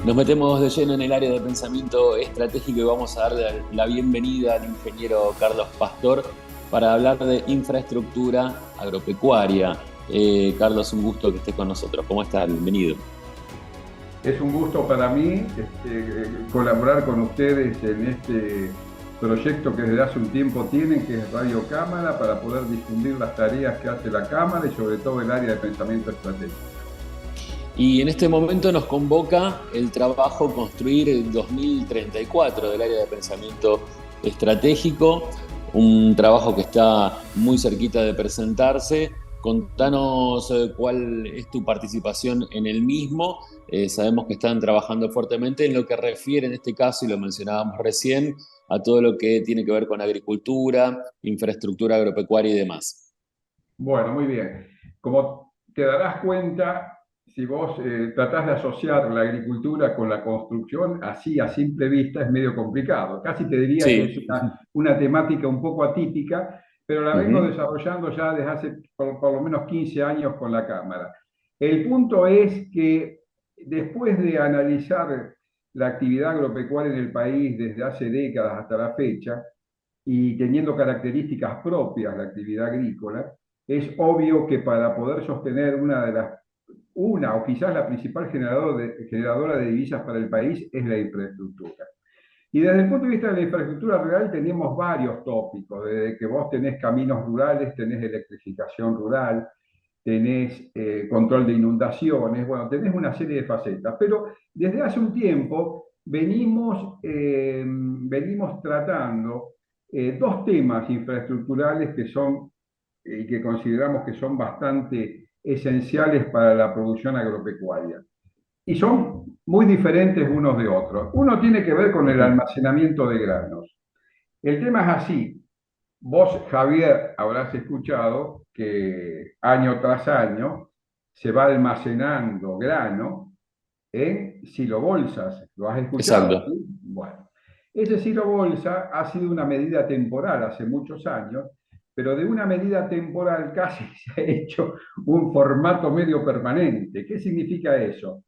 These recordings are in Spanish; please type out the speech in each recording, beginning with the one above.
Nos metemos de lleno en el área de pensamiento estratégico y vamos a darle la bienvenida al ingeniero Carlos Pastor para hablar de infraestructura agropecuaria. Carlos, un gusto que estés con nosotros. ¿Cómo estás? Bienvenido. Es un gusto para mí colaborar con ustedes en este proyecto que desde hace un tiempo tienen, que es Radio Cámara, para poder difundir las tareas que hace la Cámara y sobre todo el área de pensamiento estratégico. Y en este momento nos convoca el trabajo Construir el 2034 del área de pensamiento estratégico, un trabajo que está muy cerquita de presentarse. Contanos cuál es tu participación en el mismo. Sabemos que están trabajando fuertemente en lo que refiere en este caso, y lo mencionábamos recién, a todo lo que tiene que ver con agricultura, infraestructura agropecuaria y demás. Bueno, muy bien. Como te darás cuenta, si vos tratás de asociar la agricultura con la construcción, así a simple vista es medio complicado. Casi te diría que es Sí. una temática un poco atípica, pero la vengo Ujú. desarrollando ya desde hace por lo menos 15 años con la Cámara. El punto es que después de analizar la actividad agropecuaria en el país desde hace décadas hasta la fecha, y teniendo características propias la actividad agrícola, es obvio que para poder sostener una o quizás la principal generadora de divisas para el país es la infraestructura. Y desde el punto de vista de la infraestructura rural tenemos varios tópicos, desde que vos tenés caminos rurales, tenés electrificación rural, tenés control de inundaciones, bueno, tenés una serie de facetas, pero desde hace un tiempo venimos tratando dos temas infraestructurales que son y que consideramos que son bastante esenciales para la producción agropecuaria. Y son muy diferentes unos de otros. Uno tiene que ver con el Ujú. almacenamiento de granos. El tema es así. Vos, Javier, habrás escuchado que año tras año se va almacenando grano en silobolsas. ¿Lo has escuchado? Exacto. ¿Sí? Bueno, ese silobolsa ha sido una medida temporal hace muchos años, pero de una medida temporal casi se ha hecho un formato medio permanente. ¿Qué significa eso?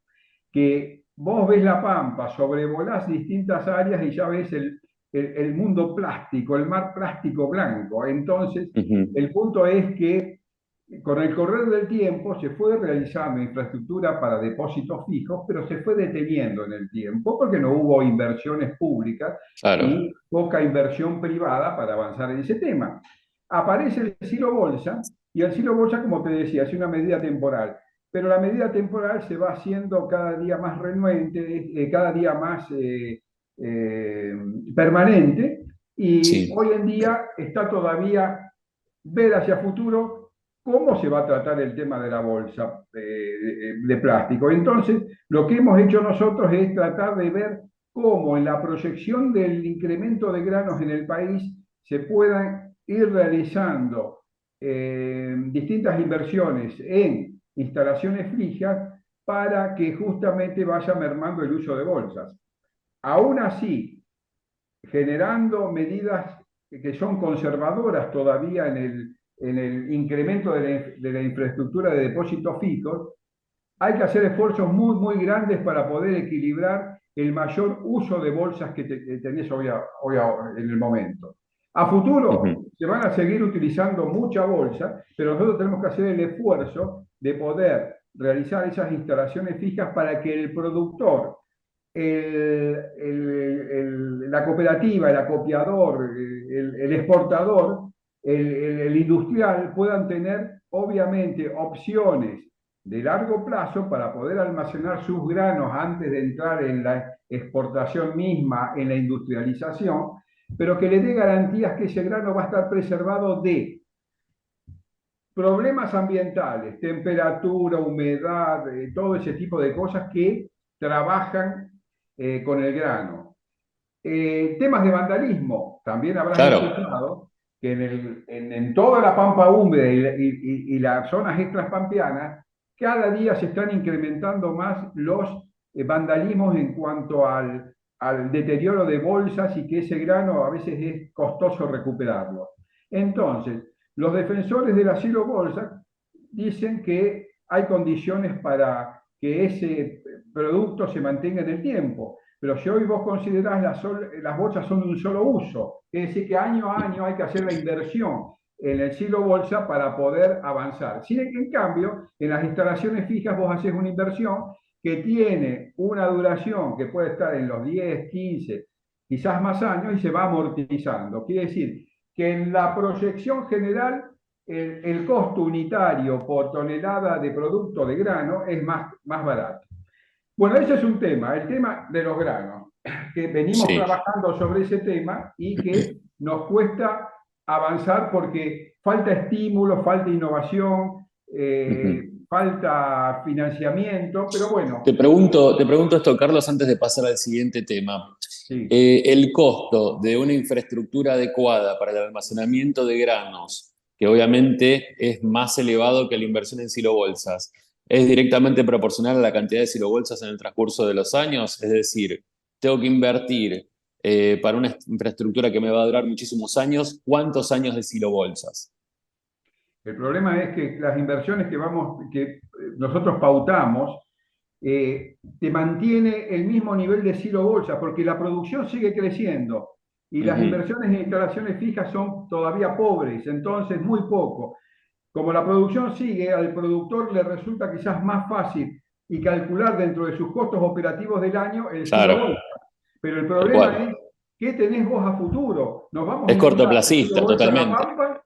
Que vos ves la pampa, sobrevolás distintas áreas y ya ves el mundo plástico, el mar plástico blanco. Entonces, Ujú. el punto es que con el correr del tiempo se fue realizando infraestructura para depósitos fijos, pero se fue deteniendo en el tiempo porque no hubo inversiones públicas Claro. y poca inversión privada para avanzar en ese tema. Aparece el silo bolsa y el silo bolsa, como te decía, es una medida temporal, pero la medida temporal se va haciendo cada día más renuente, cada día más eh, permanente, y Sí. hoy en día está todavía ver hacia futuro cómo se va a tratar el tema de la bolsa de plástico. Entonces, lo que hemos hecho nosotros es tratar de ver cómo en la proyección del incremento de granos en el país se puedan ir realizando distintas inversiones en instalaciones fijas para que justamente vaya mermando el uso de bolsas. Aún así, generando medidas que son conservadoras todavía en el incremento de la infraestructura de depósitos fijos, hay que hacer esfuerzos muy, muy grandes para poder equilibrar el mayor uso de bolsas que tenés hoy en el momento. A futuro Ujú. se van a seguir utilizando mucha bolsa, pero nosotros tenemos que hacer el esfuerzo de poder realizar esas instalaciones fijas para que el productor, la cooperativa, el acopiador, el exportador, el industrial puedan tener obviamente opciones de largo plazo para poder almacenar sus granos antes de entrar en la exportación misma, en la industrialización, pero que le dé garantías que ese grano va a estar preservado de problemas ambientales, temperatura, humedad, todo ese tipo de cosas que trabajan con el grano. Temas de vandalismo, también habrás Claro. escuchado que en toda la pampa húmeda y las zonas extrapampeanas, cada día se están incrementando más los vandalismos en cuanto al deterioro de bolsas y que ese grano a veces es costoso recuperarlo. Entonces, los defensores del asilo bolsa dicen que hay condiciones que ese producto se mantenga en el tiempo. Pero si hoy vos considerás las bolsas son de un solo uso, es decir, que año a año hay que hacer la inversión en el silo bolsa para poder avanzar. Sin que, en cambio, en las instalaciones fijas vos haces una inversión que tiene una duración que puede estar en los 10, 15, quizás más años y se va amortizando. Quiere decir que en la proyección general el costo unitario por tonelada de producto de grano es más barato. Bueno, ese es un tema, el tema de los granos, que venimos Sí. trabajando sobre ese tema y que nos cuesta avanzar porque falta estímulo, falta innovación, falta financiamiento, pero bueno, Te pregunto esto, Carlos, antes de pasar al siguiente tema. sí. El costo de una infraestructura adecuada para el almacenamiento de granos, que obviamente es más elevado que la inversión en silobolsas, ¿es directamente proporcional a la cantidad de silobolsas en el transcurso de los años? Es decir, tengo que invertir para una infraestructura que me va a durar muchísimos años, ¿cuántos años de silobolsas? El problema es que las inversiones que nosotros pautamos, te mantiene el mismo nivel de silo bolsa, porque la producción sigue creciendo y las Ujú. inversiones en instalaciones fijas son todavía pobres, entonces muy poco. Como la producción sigue, al productor le resulta quizás más fácil y calcular dentro de sus costos operativos del año el silo Claro, bolsa. Pero el tal problema cual. es, ¿qué tenés vos a futuro? ¿Nos vamos a Es inundar de silo cortoplacista, bolsa en la totalmente. pampa?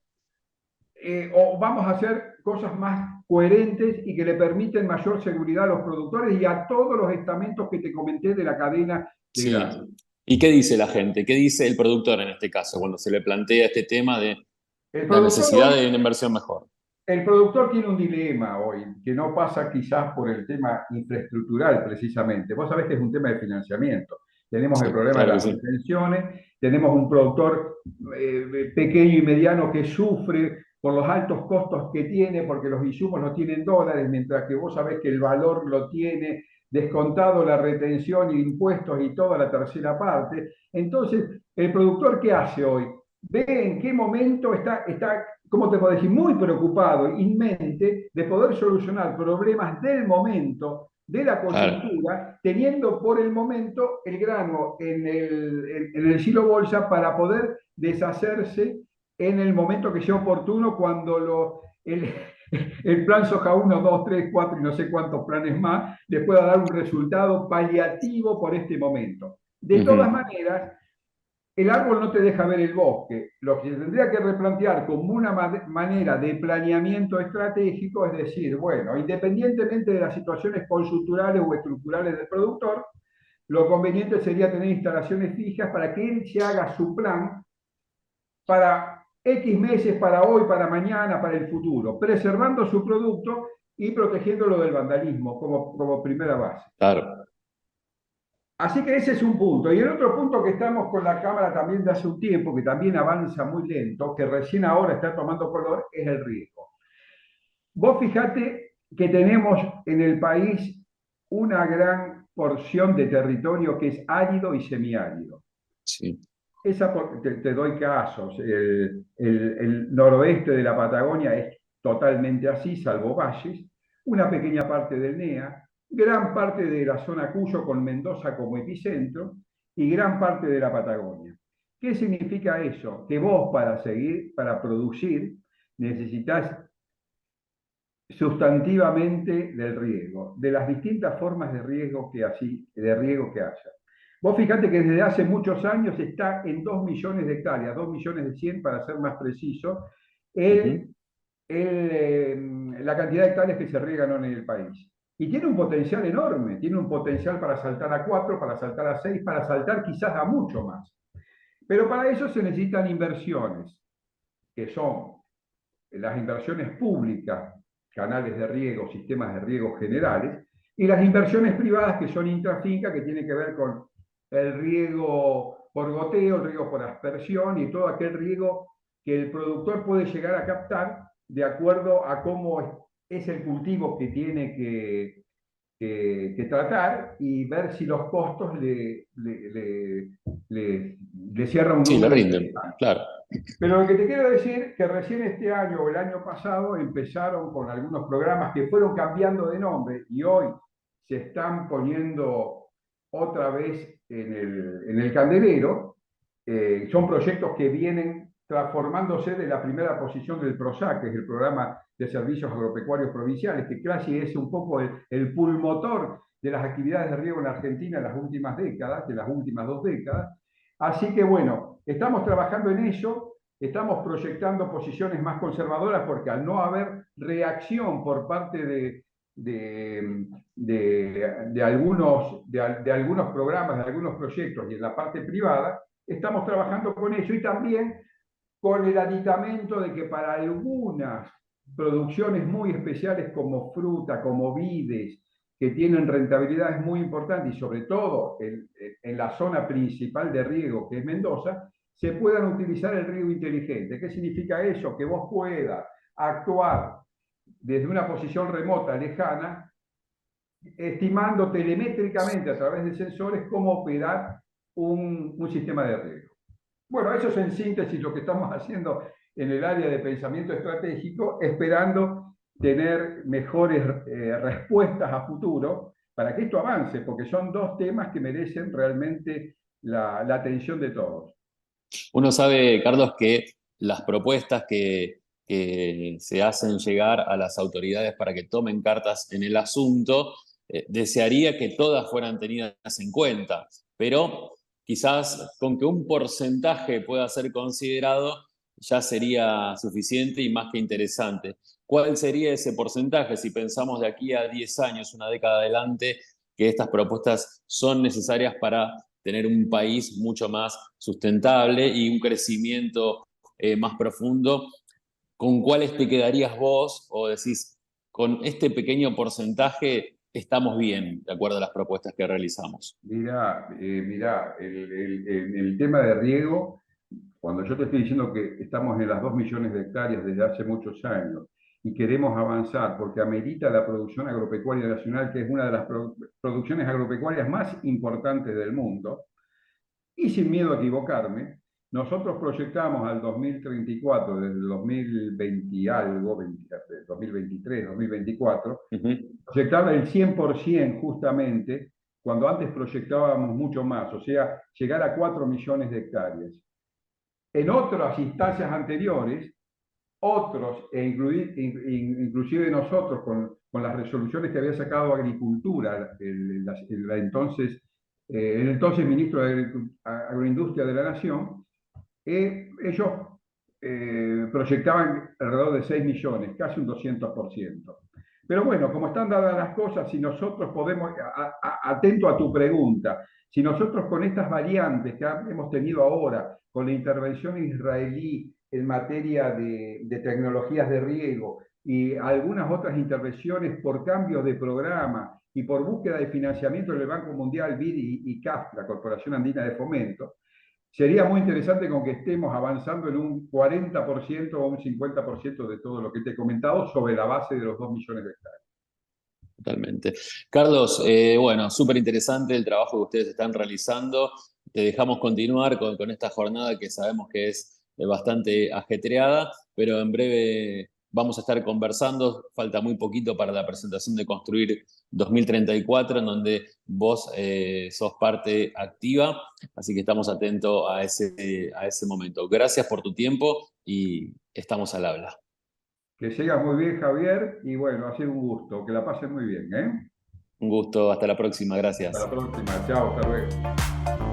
¿O vamos a hacer cosas más coherentes y que le permiten mayor seguridad a los productores y a todos los estamentos que te comenté de la cadena de Sí. grano? ¿Y qué dice la gente? ¿Qué dice el productor en este caso cuando se le plantea este tema de El la productor necesidad hoy de una inversión mejor? El productor tiene un dilema hoy, que no pasa quizás por el tema infraestructural precisamente. Vos sabés que es un tema de financiamiento. Tenemos el Sí, problema de claro que las sí. retenciones, tenemos un productor pequeño y mediano que sufre por los altos costos que tiene, porque los insumos no tienen dólares, mientras que vos sabés que el valor lo tiene descontado la retención y impuestos y toda la tercera parte. Entonces, ¿el productor qué hace hoy? Ve en qué momento está, ¿cómo te puedo decir? Muy preocupado, inmente, de poder solucionar problemas del momento, de la Claro. coyuntura, teniendo por el momento el grano en el silo bolsa para poder deshacerse en el momento que sea oportuno, cuando el plan Soja 1, 2, 3, 4 y no sé cuántos planes más les pueda dar un resultado paliativo por este momento. De todas Ujú. maneras, el árbol no te deja ver el bosque. Lo que se tendría que replantear como una manera de planeamiento estratégico es decir, bueno, independientemente de las situaciones conjunturales o estructurales del productor, lo conveniente sería tener instalaciones fijas para que él se haga su plan para X meses, para hoy, para mañana, para el futuro, preservando su producto y protegiéndolo del vandalismo como primera base. Claro. Así que ese es un punto. Y el otro punto que estamos con la Cámara también de hace un tiempo, que también avanza muy lento, que recién ahora está tomando color, es el riesgo. Vos fijate que tenemos en el país una gran porción de territorio que es árido y semiárido. Sí. Te doy casos. El noroeste de la Patagonia es totalmente así, salvo valles, una pequeña parte del NEA, gran parte de la zona Cuyo con Mendoza como epicentro y gran parte de la Patagonia. ¿Qué significa eso? Que vos para producir, necesitas sustantivamente del riego, de las distintas formas de riego que haya. Vos fíjate que desde hace muchos años está en 2 millones de hectáreas, 2 millones de 100 para ser más preciso, Ujú. el, la cantidad de hectáreas que se riegan en el país. Y tiene un potencial enorme, tiene un potencial para saltar a 4, para saltar a 6, para saltar quizás a mucho más. Pero para eso se necesitan inversiones, que son las inversiones públicas, canales de riego, sistemas de riego generales, y las inversiones privadas que son intrafinca, que tienen que ver con el riego por goteo, el riego por aspersión y todo aquel riego que el productor puede llegar a captar de acuerdo a cómo es el cultivo que tiene que tratar y ver si los costos le cierran un Sí, le número rinden, interesante. claro. Pero lo que te quiero decir es que recién este año o el año pasado empezaron con algunos programas que fueron cambiando de nombre y hoy se están poniendo otra vez en el candelero. Son proyectos que vienen transformándose de la primera posición del PROSAC, que es el Programa de Servicios Agropecuarios Provinciales, que casi es un poco el pulmotor de las actividades de riego en Argentina en las últimas décadas, de las últimas 2 décadas. Así que bueno, estamos trabajando en eso, estamos proyectando posiciones más conservadoras porque al no haber reacción por parte de algunos programas, de algunos proyectos y en la parte privada, estamos trabajando con eso y también con el aditamento de que para algunas producciones muy especiales como fruta, como vides, que tienen rentabilidades muy importantes y sobre todo en la zona principal de riego, que es Mendoza, se puedan utilizar el riego inteligente. ¿Qué significa eso? Que vos puedas actuar desde una posición remota, lejana, estimando telemétricamente a través de sensores cómo operar un sistema de riego. Bueno, eso es en síntesis lo que estamos haciendo en el área de pensamiento estratégico, esperando tener mejores respuestas a futuro para que esto avance, porque son 2 temas que merecen realmente la atención de todos. Uno sabe, Carlos, que las propuestas que se hacen llegar a las autoridades para que tomen cartas en el asunto, desearía que todas fueran tenidas en cuenta, pero quizás con que un porcentaje pueda ser considerado ya sería suficiente y más que interesante. ¿Cuál sería ese porcentaje si pensamos de aquí a 10 años, una década adelante, que estas propuestas son necesarias para tener un país mucho más sustentable y un crecimiento más profundo? ¿Con cuáles te quedarías vos o decís, con este pequeño porcentaje estamos bien, de acuerdo a las propuestas que realizamos? Mirá, el tema de riego, cuando yo te estoy diciendo que estamos en las 2 millones de hectáreas desde hace muchos años y queremos avanzar porque amerita la producción agropecuaria nacional, que es una de las producciones agropecuarias más importantes del mundo, y sin miedo a equivocarme, nosotros proyectamos al 2034, desde el 2020 y algo, 2023, 2024, proyectaba el 100% justamente, cuando antes proyectábamos mucho más, o sea, llegar a 4 millones de hectáreas. En otras instancias anteriores, otros, inclusive nosotros, con las resoluciones que había sacado Agricultura, el entonces ministro de Agroindustria de la Nación, ellos proyectaban alrededor de 6 millones, casi un 200%. Pero bueno, como están dadas las cosas, si nosotros podemos, atento a tu pregunta, si nosotros con estas variantes que hemos tenido ahora, con la intervención israelí en materia de tecnologías de riego y algunas otras intervenciones por cambios de programa y por búsqueda de financiamiento del Banco Mundial, BID y CAF, la Corporación Andina de Fomento, sería muy interesante con que estemos avanzando en un 40% o un 50% de todo lo que te he comentado sobre la base de los 2 millones de hectáreas. Totalmente. Carlos, bueno, súper interesante el trabajo que ustedes están realizando. Te dejamos continuar con esta jornada que sabemos que es bastante ajetreada, pero en breve vamos a estar conversando. Falta muy poquito para la presentación de Construir 2034, en donde vos sos parte activa, así que estamos atentos a ese momento. Gracias por tu tiempo y estamos al habla. Que sigas muy bien, Javier, y bueno, ha sido un gusto. Que la pasen muy bien, ¿eh? Un gusto, hasta la próxima, Hasta gracias. la próxima. Chao, hasta luego.